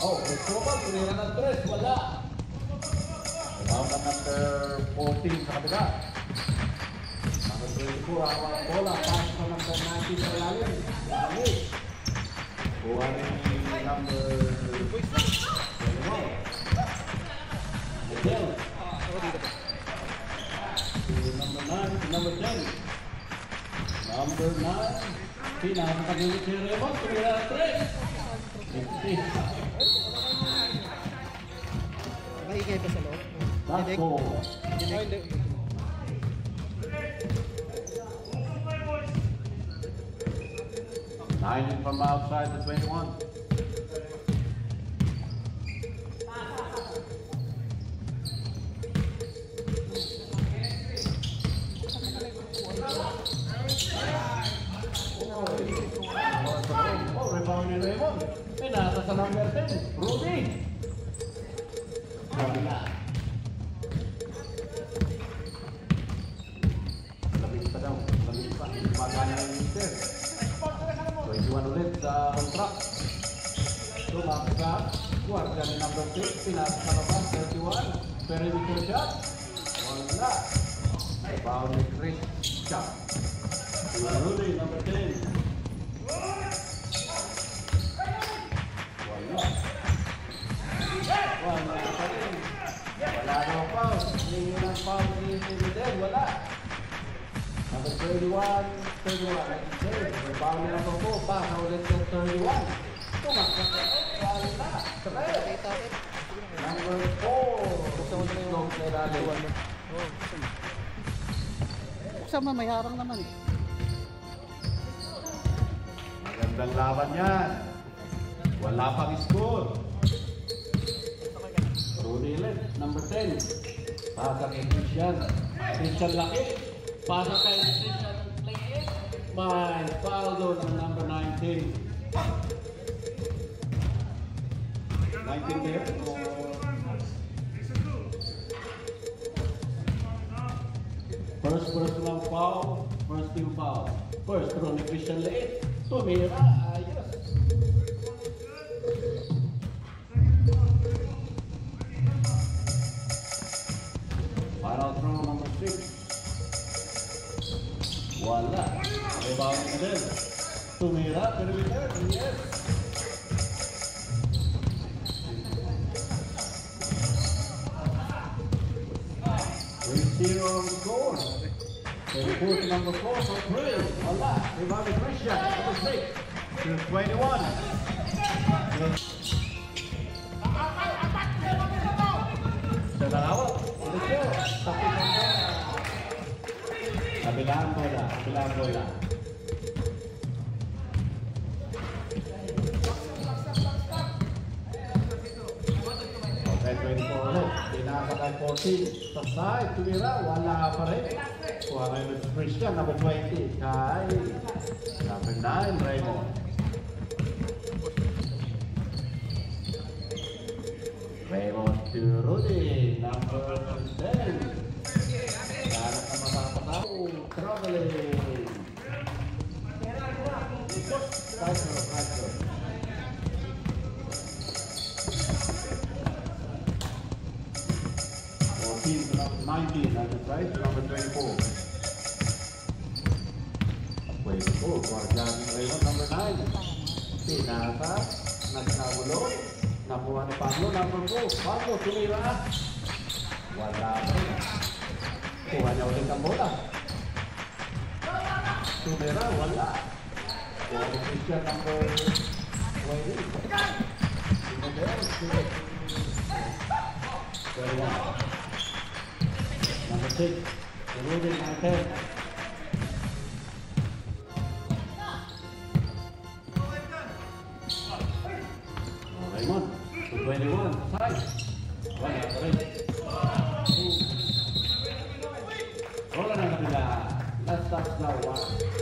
Oh, Cristobal, pinira ng 3, wala. Rebound na number 14 sa kabila. Number 24, ako ang bola. Pass pa number 19 sa lalim. Buha ni number 21. Miguel. Number 9, number 10. Number 9. Pinakatagilit si Raymond. Pinira ng 3. Maingay pa sa loob. That's all. Nine from outside the 21. Oh, rebound ni Raymond. Pinasa sa number 10, Rudy. Wala. Lamig pa daw. Lamig pa. Magana ng Mister. 21 ulit sa contract. Tumaka. Guardia ni number 6. Pinasa sa labas. 31. Perimeter shot. Wala. Rebound ni Chris. Shot. Rudy, number 10. Wala daw foul. Hindi ng foul ni Fidel. Wala. Number 31. 31. Rebound nila po po. Pasa ulit yung 31. Tumakot. Wala. Sabay. Number 4. Buksan mo na yung nilaliwan mo. Buksan mo, may harang naman eh. Magandang laban yan. Wala pang score. Rudy ulit, number 10. Pasa kay Christian. Christian laki. Pasa kay Christian laki. May foul doon ng number 19. 19 there? First lang foul. First team foul. First throw ni Christian Leet. Tumira. Ayos. Final throw number 6. Wala. Rebound na din. Tumira. Perimeter. Yes. Zero on the score. The report number 4 for 3. Wala. Rebound ni Christian. Number 6. To 21. Sa dalawat. Kabilang bola. Kabilang bola. Okay, 24 ulit. Pinasa kay 14. Sa side, tumira. Wala pa rin. Kuha ngayon ng Christian, number 20. Kay number 9, Raymond. Raymond to Rudy, number 10. Ganap na matapataw. Traveling. Fighter. 19, that's right, number 24. 24, Guardian Raymond, number 9. Pinasa, nagsagulo. Nakuha ni Pablo, number 4. Pablo, tumira. Wala pa. Kuha niya ulit ang bola. Tumira, wala. Kuha ni Christian, number 20. Number 6, Rudy, number 10. Raymond, 21, side. Wala pa rin. Wala na kabila. Last touch now, 1.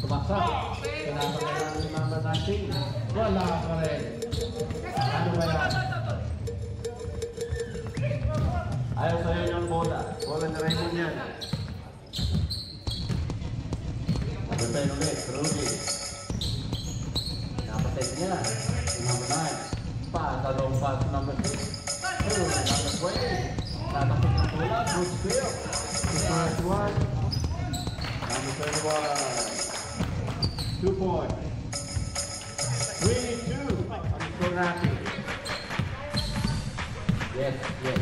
Tumaksak. Kailangan ng number 19. Wala pa rin. Ano ba yan? bola. Bola ni Raymond yan. Nagantay ulit, Rudy. Napatay niya. Number 9. Pass, long pass to number 6. Number 20. Natapos ng bola, Bruce Field. Number 21. Number 31. 2 points. 3-2. I'm so happy. Yes, yes.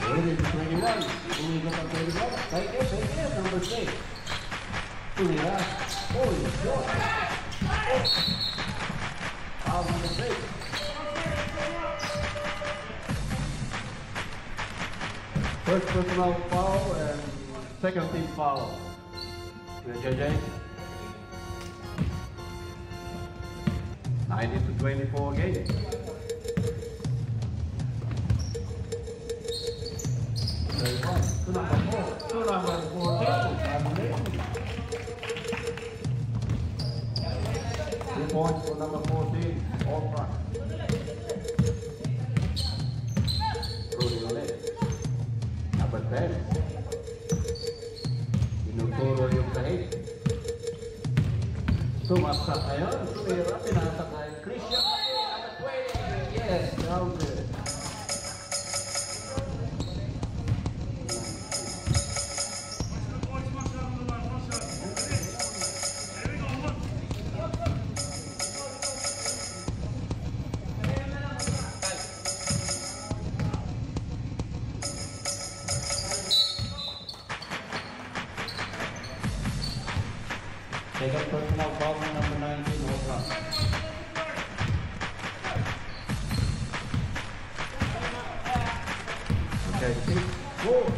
Rudy to 21. Rudy got on 21. Take it, number 6. Tumira. Oh, he's short. Foul number 6. First personal foul and second team foul. JJ. 90-24 again. To number 4. To number 14. 2 points for number 14. All front. Rudy ulit. Number 10. Inuturo yung kahit. Sumasak ngayon. Tumira. Pinasak ngayon. Christian. Yes. Now good. Second personal foul on number 19, Oprah. Okay, 6-4.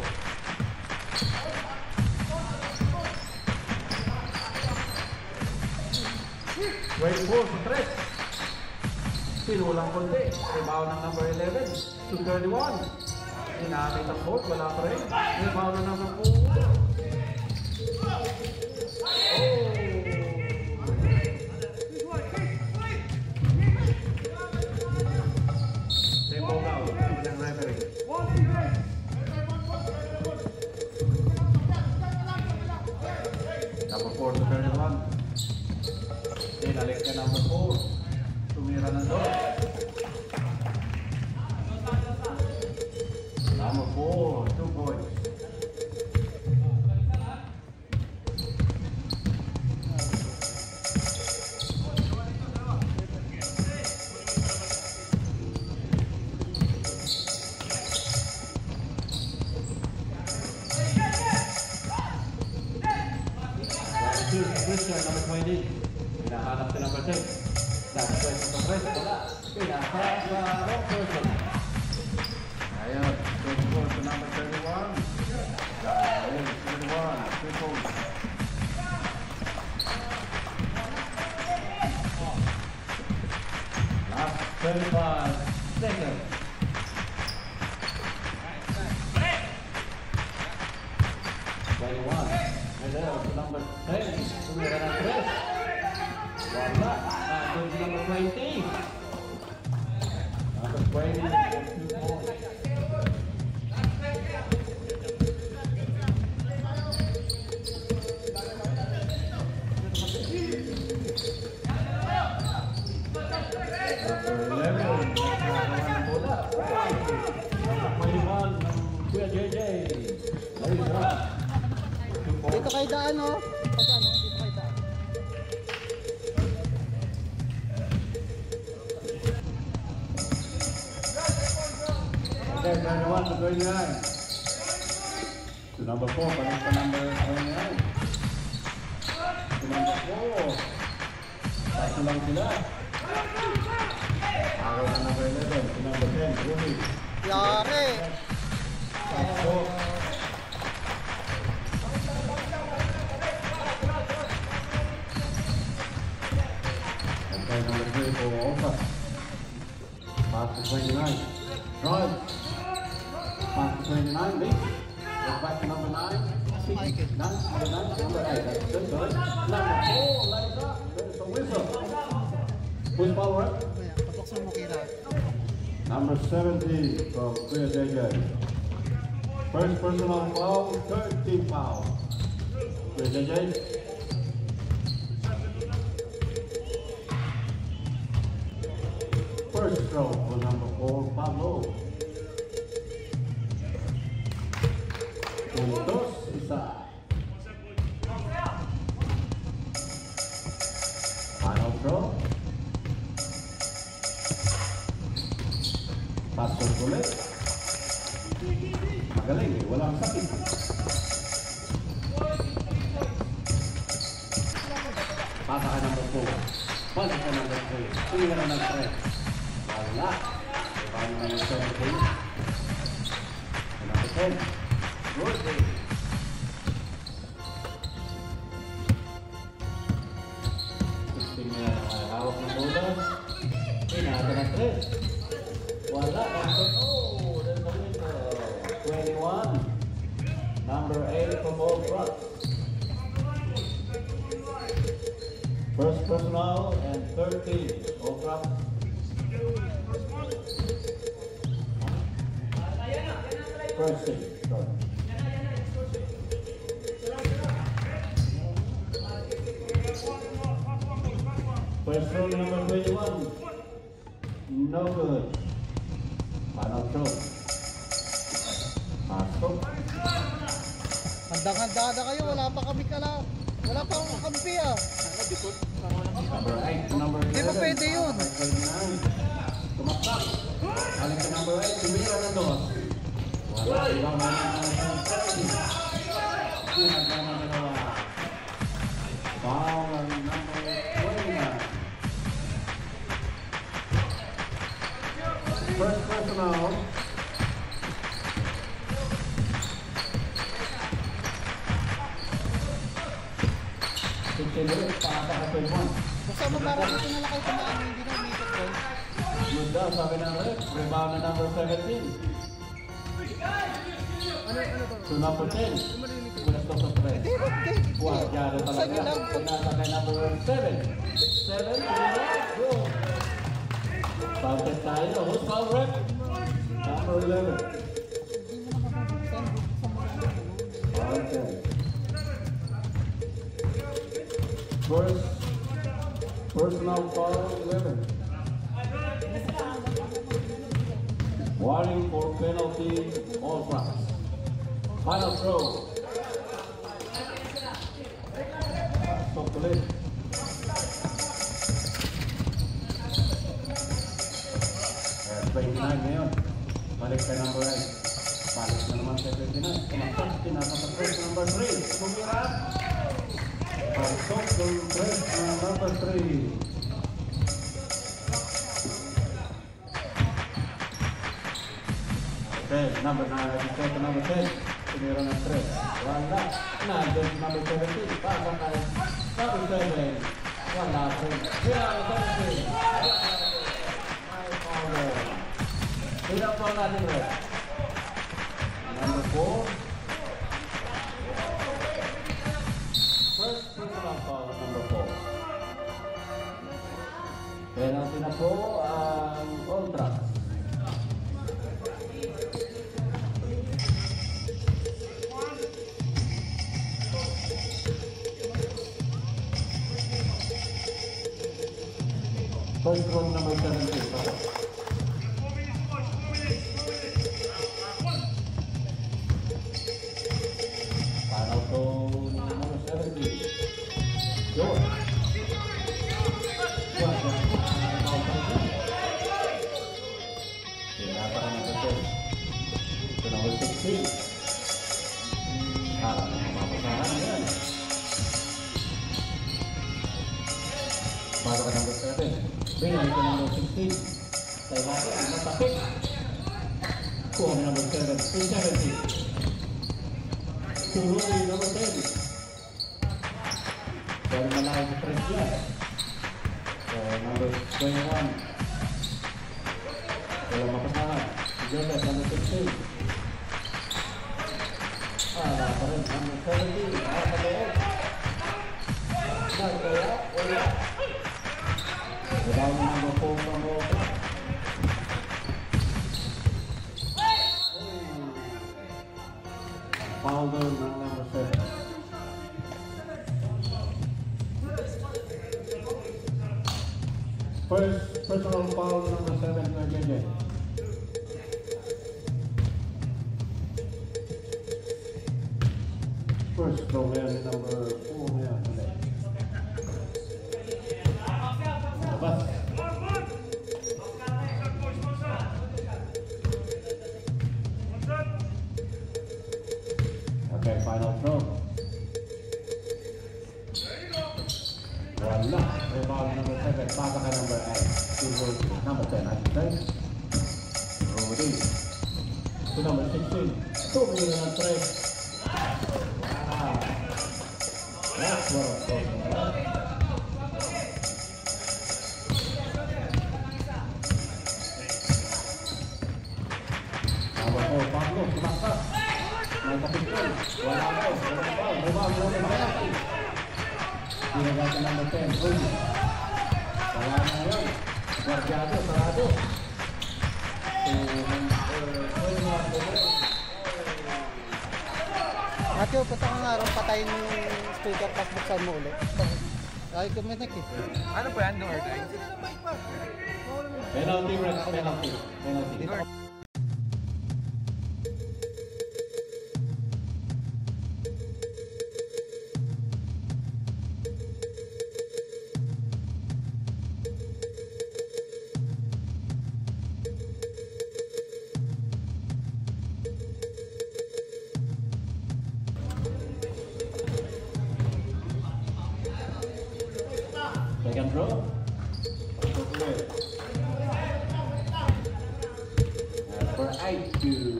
Wait, 4 to 3. Pinulang konti. Rebound ng number 11 to 31. Inamit ang court, wala pa rin. Rebound ng number 4. Number 4 to 31. Dinalik ka number 4. Tumira ng doon. Number 4, 2 points. Christian, number 20. Hinahanap si number 10. That's right from the press. Wala. Pinasa sa wrong person. Ayun. 24 to number 31. Ayun, 31. Triple. Last 35 seconds. Number 10, tumira ng 3. Wala. Nandun si number 20. Number 20, 2 points. Number 11, nagkakaroon ng bola. Number 21, Kuya JJ. Ayun na. Dito kay Daan, oh. Pagano? Dito kay Daan. Okay, 21 to 29. To number 4, balik pa number 29. To number 4. Paso lang sila. Araw na number 11. To number 10, Rudy. Yari! Paso. Okay, number 3 for Opa. Pass to 29. Drive. Pass to 29, Lee. Goes back to number 9. Number 9, number 8. That's good, good. Number 4, let it up. There's a whistle. Who's ball, right? Papaksan mo kira. Number 70 from Kuya JJ. First personal foul, 13 foul. Judges. First throw for number 4, Pablo. Puntos, isa. Final throw. Pasok ulit. Magaling eh, walang sakit. Pasa ka number 4. Balik ka number 3. Tingin ka ng 3. Wala. Paano na yung 17? Number 10. Good day. Tingin na hawak ng bola. Pinaka ng 3. Wala. Oh, there's a window. 21. Number 8 from Old Truck. First personal and 13. Old Truck. First thing. First throw number 21. No good. Final throw. Pasok. Handang-handa na kayo, wala pa kami wala pa akong kampi ah. Number 8 to number 11. Di ba pwede yun? Tumaktak. Aling ka number 8, tumira ng 2. Wala, ibang naman. Pinagana na nawa. Foul ang number 29. First personal. Basta mamarami ito na lang kayo kumaan, hindi na umikot ko. Good daw, sabi ng rep. Rebound na number 17. To number 10. Kulas to sa 3. Hindi, hindi. Guardiano talaga. Pinasa kay number 7. 7, go. Foul test tayo. Who's foul rep? Number 11. Foul test. First personal foul 11. Warning for penalty, all fouls. Final throw. Stop the lid. At 29 ngayon. Balik kay number 8. Balik na naman kay 29. Kumakot, tinatapos first number 3. Tumira. Pasok ng press ng number 3. Okay, number 9, to number 10. Tumira ng 3. Wala. Nandun number 17. Pasok kay number 7. Wala po. Kaya number 17. Ay, power. Tidak po natin rin. Number 4. First personal foul number 4. Penalty na po ang Old Truck. First round number 17. Final to number 17. Go. To number 16. Harap na mapapasahan yan. Para ka number 7. Binalik ka number 16. Tayo natin, matapik. Kuha na number 7. 270. Tulong yung number 10. Dahil malaki sa press niya. So, number 21. Walang mapasahan. Joseph, number 16. Wala pa rin. Number 17. Nakakatayo. Nagkaya. Wala. Without number 4 from Walker. foul ng number 7. First personal foul number 7 for JJ. First throw in number 4 niya. Labas. Okay, final throw. Wala. Rebound number 7. Pasa ka number 8. Number 10, I think. Rudy. To number 16. 2 million on 3. That's what I'm talking about. Number 4, Pablo. Sumaksak. May kapitol. Wala ko. Rebound number 20. Pinagay ka number 10. Rudy. Wala na yun. Guardiado, sarado. Matthew, punta ka nga ron, patayin mo yung speaker, tapos buksan mo ulit. Ay, kuminik eh. Ano po yan? Do or die? Penalty, Rex. Penalty. Second row. For 8 to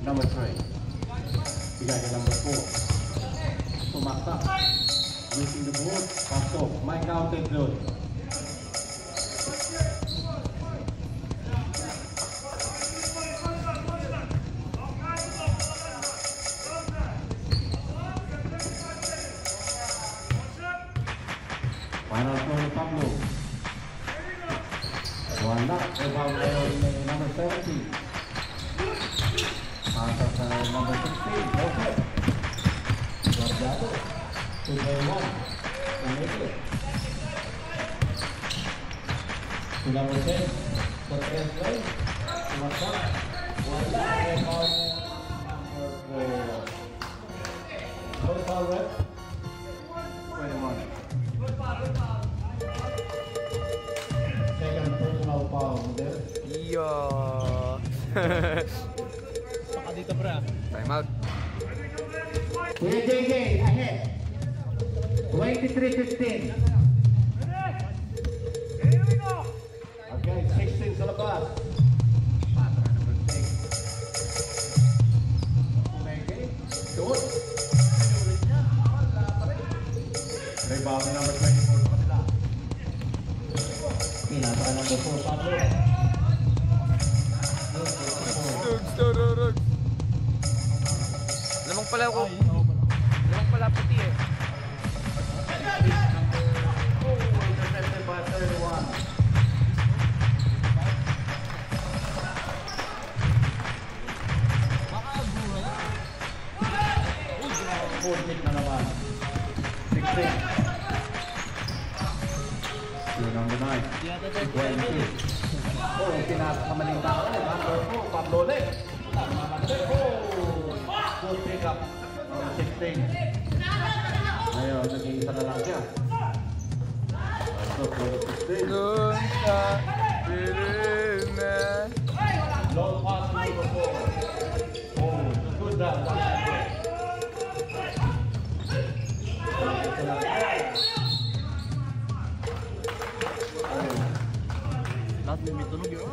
number 3. Bigay ka number 4. Sumakta. Using the board. Pasok. My counted zone. Final throw to Pablo. Wala. Rebound number 70. Pasa sa number 16. Okay. Guardiado. 2-1. Umikli. To number 10. Sa 3 play. Sumaksak. Wala. Rebound number 4. Total rep. 21. Second personal foul there. Iyo. Saka dito, bra. Time out. Kuya JJ, ahead. 23-15. Okay, 16 sa labas. Patra number 6. Umeke. Shoot. Rebound number 24 sa kanila. Pinata number 4, Pablo. Rug. Lamang pala ako. Lamang pala puti eh. Intercepted by 31. Full kick na naman. 16. Yun ang gunay. 22. Oh, pinakamaling tao. Number 4, Pablo ulit. Good pick up. 16. Ngayon, naging isa na lang siya. So, 16. Doon sa Pirina. Long pass number 4. Oh, good down. Lahat may tunog yun.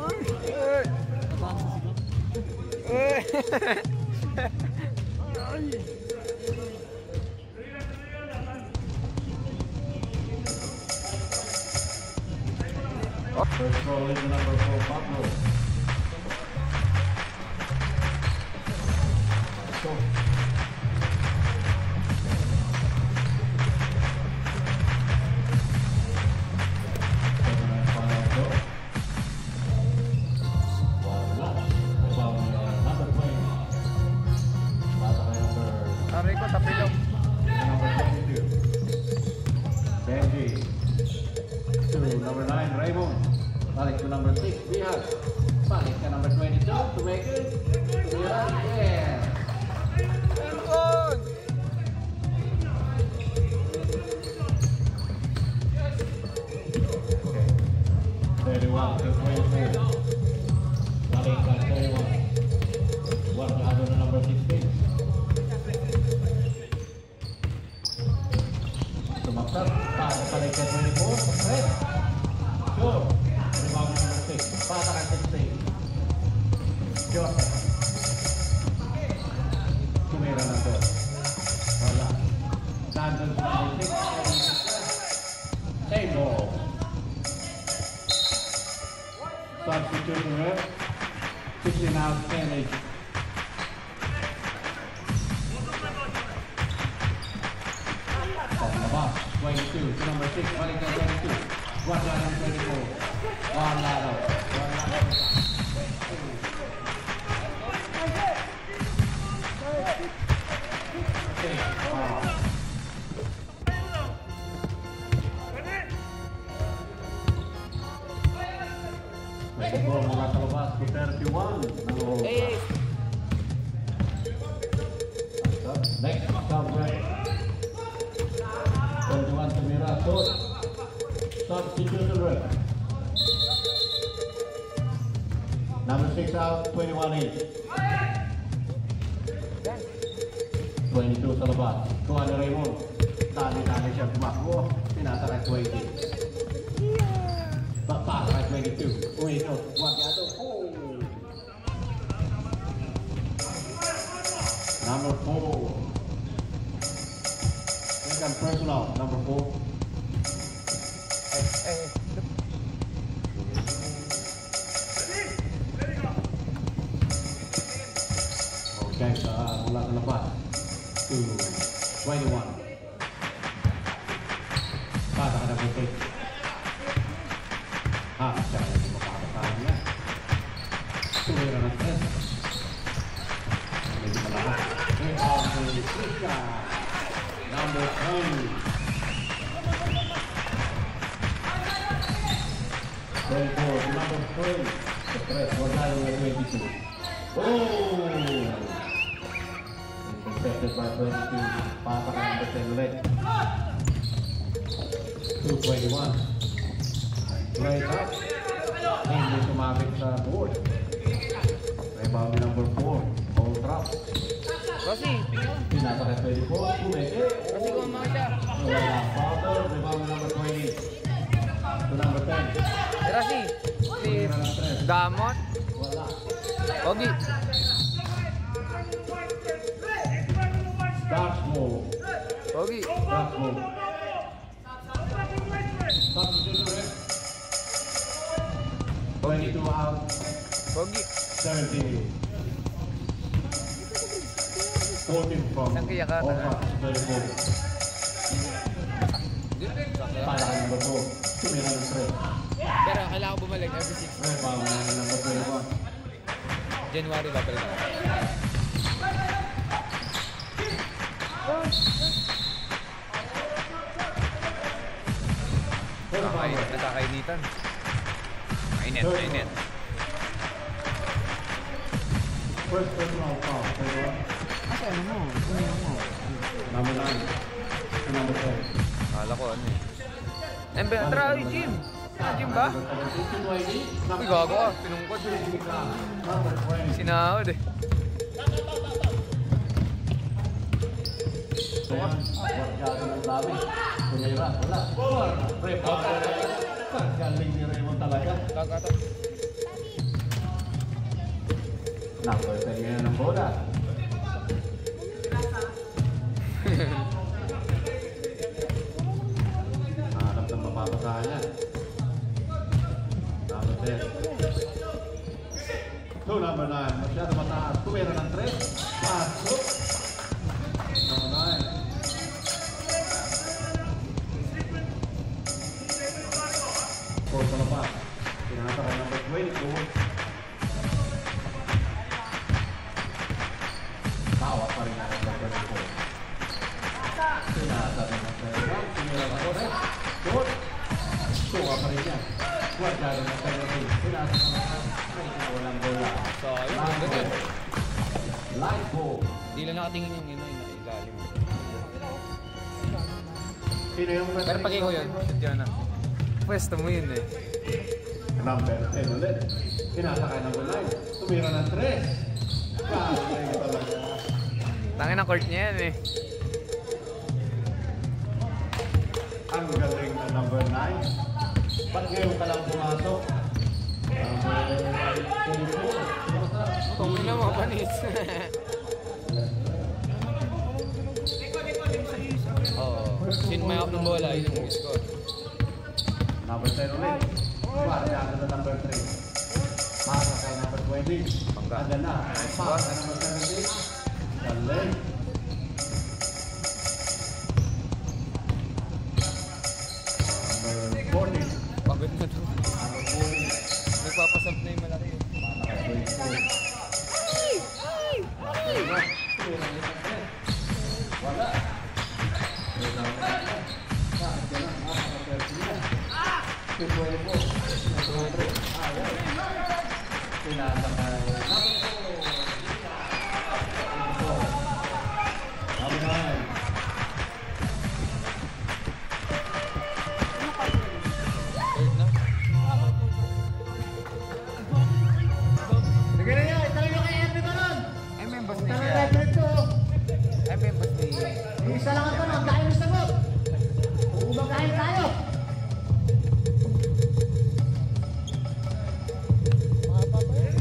Nataas na sila. First ball is number 4, Pablo. Number 20. ko, tapilok. Number 22. Benji. To number 9, Raymond. Balik to number 6, Bihag. Balik ke number 22, to make it. Yeah. Good! Okay. 31 to 24. Balik ke 31. Buat ada number 16. Sumakar, balik ke 24. Straight. Sure. Rebound number 6. Patakan 16. Joseph. Tumira na to. Wala. Nandun sa number 6. Same ball. Substitution rep. 16 out, 10 each. Labas. 22 to number 6. Balik na 22. Wala ng 24. Wala daw. Wala daw. Gol mula sa labas to 31. Hey! Next, coverage. 21 Tumira. Substitution rep. Number 6 out, 21 in. 22 sa labas. Kuha ni Raymond. Dali-dali siya tumakbo. Pinasa kay 20. Bapak kay 22. Uy, ito. Huwag yato. Number 4. Second personal. Number 4. Okay, mula sa labas. To 21. Bata ka na butik. Siya na yung makakatahan niya. Tumira ng 10. Medyo malakas. Rebound to Krishna. Number 10. 24 to number 3. The press was not over 22. Oh! Intercepted by 22. Papa ka number 10 ulit. 221. Right up. Hindi sumabit sa board. Rebound ni number 4. All trap. Kasi, Pinasa kay 24. Kumete. kasi kumama siya. Wala. Foul. Rebound ni number 20. To number 10. Kasi, si Tumira ng 3. Damot, Wala. Ogi. Dash move. Ogi. Dash move. Substitution rep. 22 out. Ogi. 17. 14 from Isang kiyakatan. over 34. Para kay number 4. Tumira ng 3. Pero kailangan bumalik every 6 Rebound ni number 21. January ba pala? Nakakainitan. Mainit. First personal foul. Asa ano mo? Ano mo? Number 9. To number 10. Kala ko ano eh. Tara, Jim! Jim ba? Uy, gago ka. Tinungkod. Number 20. Sinahod eh. Wargado ng dami. Tumira. Wala. Rebound. Galing ni Raymond talaga. Kakato. Number 10 ngayon ng bola. Hanap ng mapapasahan yan. Number 10. So number 9. Masyado mataas. Tumira ng 3. Pasok. Number 9. Four sa labas. Pinata kay number 22. pa rin yan. Guardiano number 3. Pinasa sa mga walang bola. So, ayun, ang ganun. Light ball. Hindi lang nakatingin yung ilalim. Sino yung Pero pag ikaw yun, sadya na. Pwesto mo yun eh. Number 10 ulit. Pinasakay ng line. Tumira ng 3. Galing talaga. Tangin ang court niya yan eh. Ang galing ng number 9. Ba't ngayon ka lang pumasok? Kung na mo, panis. Oo. Sinmay up ng bola, yun ang score. Number 10 ulit. Guardiano na number 3. Masakay number 20. Panggalan na. Pasa number 17. Galing. Number 40. Pagod na to. Nagpapasap na yung malaki. Wala. Sige na yan, itabi nyo kay Ernie Balon. Ay, may boss na Tanong siya. referee ko. Ay, may boss na siya. Isa lang ang tanong, dahil mo sagot. Umagahin tayo.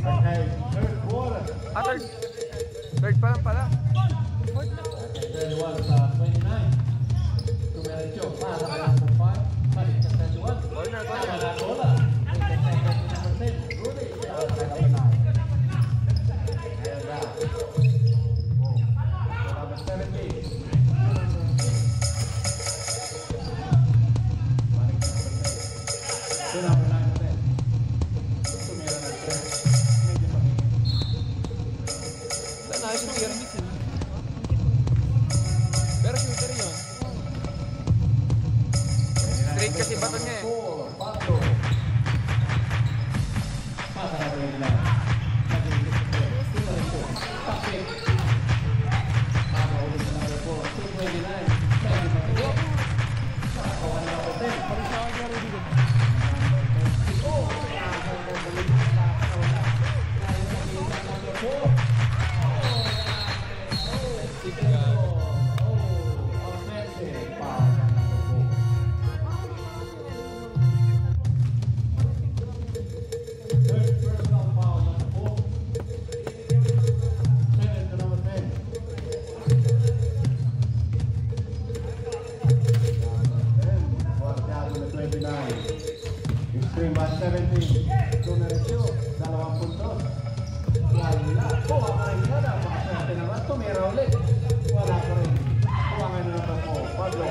Okay, third quarter. Ah, third pa lang pala. 31 sa 29. Tumerecho, para ka lang po 5. Balik sa 31. Corner, Para corner. na bola. Number 10, Rudy. Para kay number 9. Ayan na. Number 17. Balik sa number 10. Ito number 9 ulit. Tumira ng 3. Medyo pangingin. Saan na yung pyramid yun? Pero shooter yun. Straight kasi bato niya eh. Pablo. Pasa na rin nila. Takip. Pablo ulit sa number 4. 229. Pwede matuwa. Nakakuha na ako 10. Pag-isawa niya rin dito. Extreme by 17. Dumiretso, 2 puntos. Wala. Kuha pa rin nila. Makaswerte naman. Tumira ulit. Wala pa rin. Kuha ngayon na naman po. Pablo.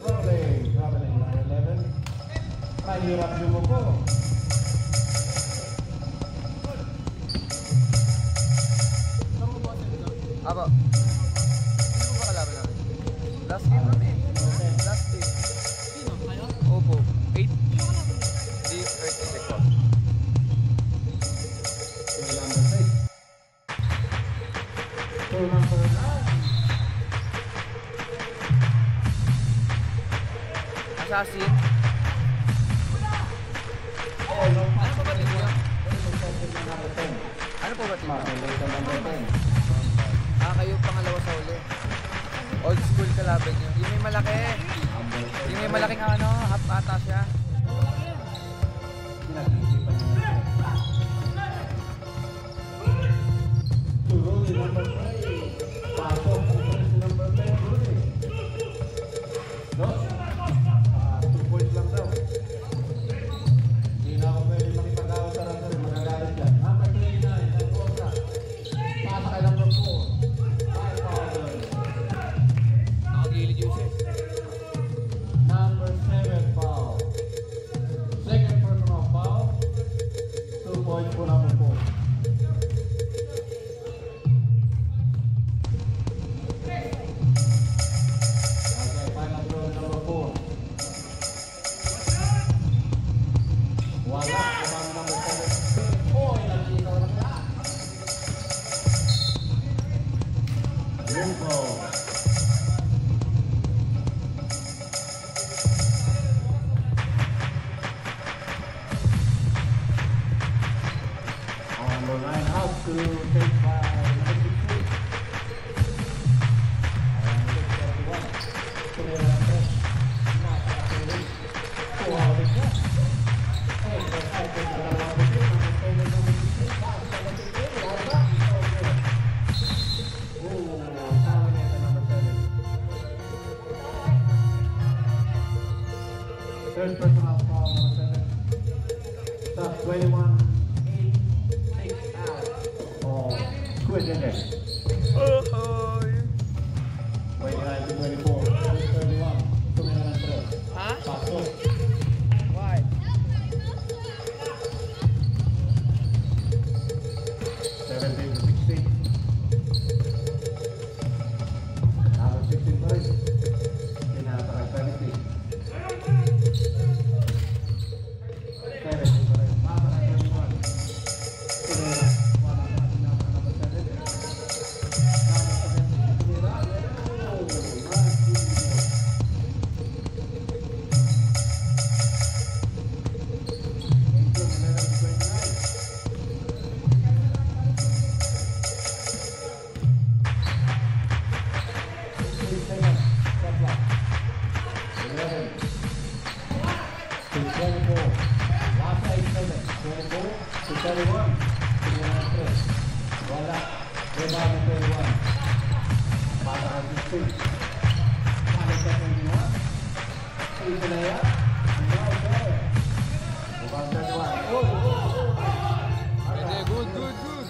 Traveling. Traveling. Number 11. Mahirap yumuko. Aba. Sino ba kalaban namin? Last game namin. Last game. Sino? Kayo? Opo. 8. Di Earth Check ko. Number 6. So number 9. Assassin. Oh, no. Ano pa ba din niya? Number 10. Ano pa ba din niya? Number 10. Kayo pangalawa sa uli. Old school kalaban niyo. Yung may malaki. Yung may malaking ano, half ata siya. Pinag-iisipan niya. To Rudy, number 3. Pasok si number 10, Rudy. Dos. 2 points lang daw. Hindi na ako pwede makipag-awat sa referee. Magagalit yan. Number 29, nag-contra. Pasa kay number 4. Nakagilid yung siya. Number 7 foul. Second personal foul. 2 points for number 4. to take by number 16. Tumira ng 3. Napakatuloy. Kuha ulit siya. And the second na lang ang buti. Ang tayo ng 16. Pass sa number 16. Wala. Oh, tama na ito number 7. Third personal foul number 7. Stop 21. 8 out. Oh, quit in there. 29 to 24. 31. Tumira ng 3. Ha? Pasok. Why? Good, good, good.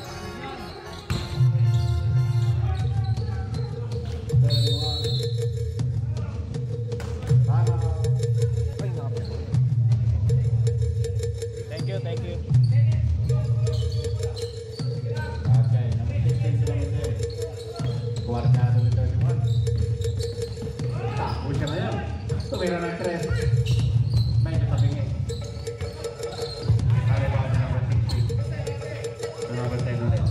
Thank you, thank you. Okay, number 16 kilometer. Guardado ng 31. Tapo siya ngayon. Tumira ng 3. Medyo tabingin. Arribado ng number 60. Number 10 ulit.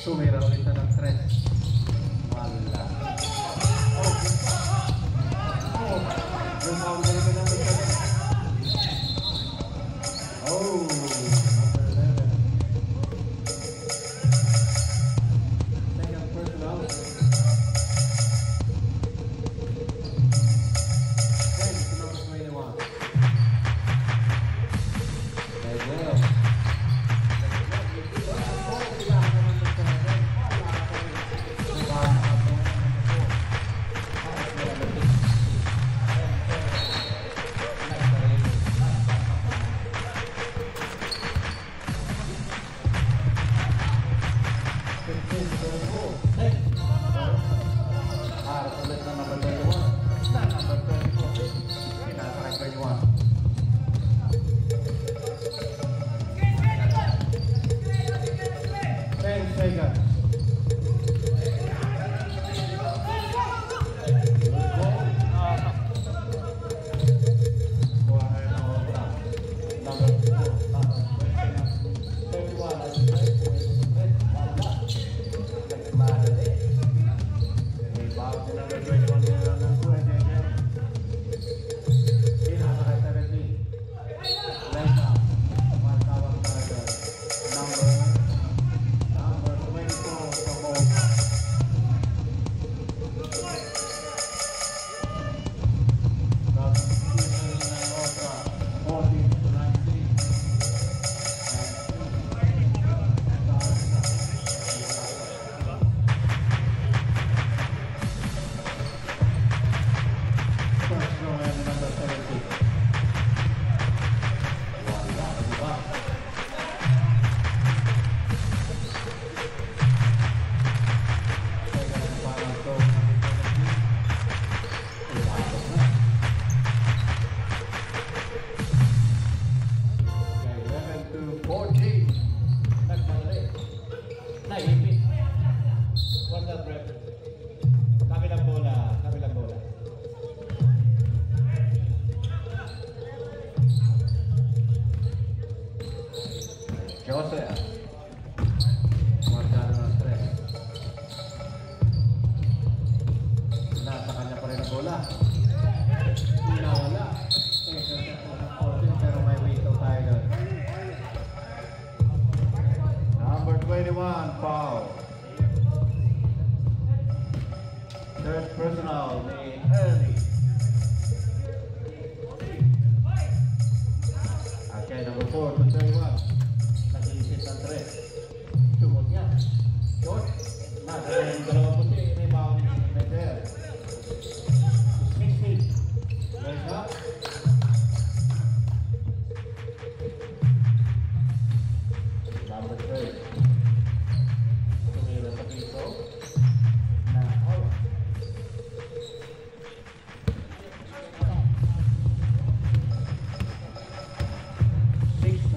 Tumira ulit na ng 3. Wala. Oh! Oh! Yung foul na rin ng number 7. Oh! Jose. Guardado ng 3. Nasa kanya pa rin ang bola. Nawala. Pero may wito tayo doon. 21, foul. Third personal ni Early. Okay, number 4 to 31. Nag-iisip ng 3. Sumot niya. Short. Nasa yung dalawang puti. Rebound ni Medel. 16. Right up. Number 3. Tumira sa piso. Na out.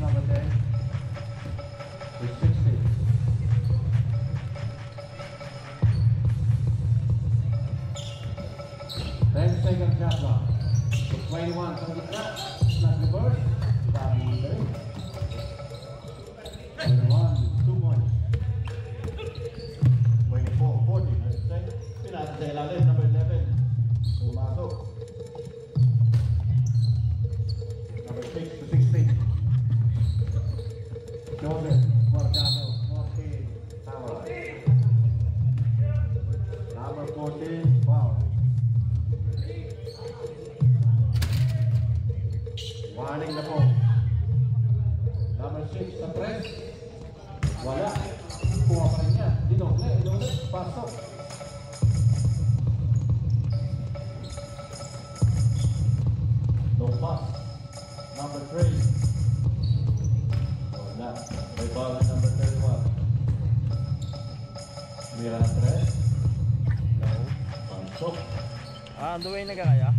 Number 10 to 60. 10-second shot clock. To 21 from the trap. Not reverse. Down the ring. 21 with 2 points. 24-40. Pinasa sa ilalim. Number 11. Pumasok. Number 6 to 16. Joseph Guardado, Martin Tower. Number 14, wow. Warning na po. Number 6 sa press. Wala. Kuha pa rin niya. Dinoble. Pasok. No pass. Number 3. May ball na number 31. Mira na 3. No. Pansok. On the way na kaya?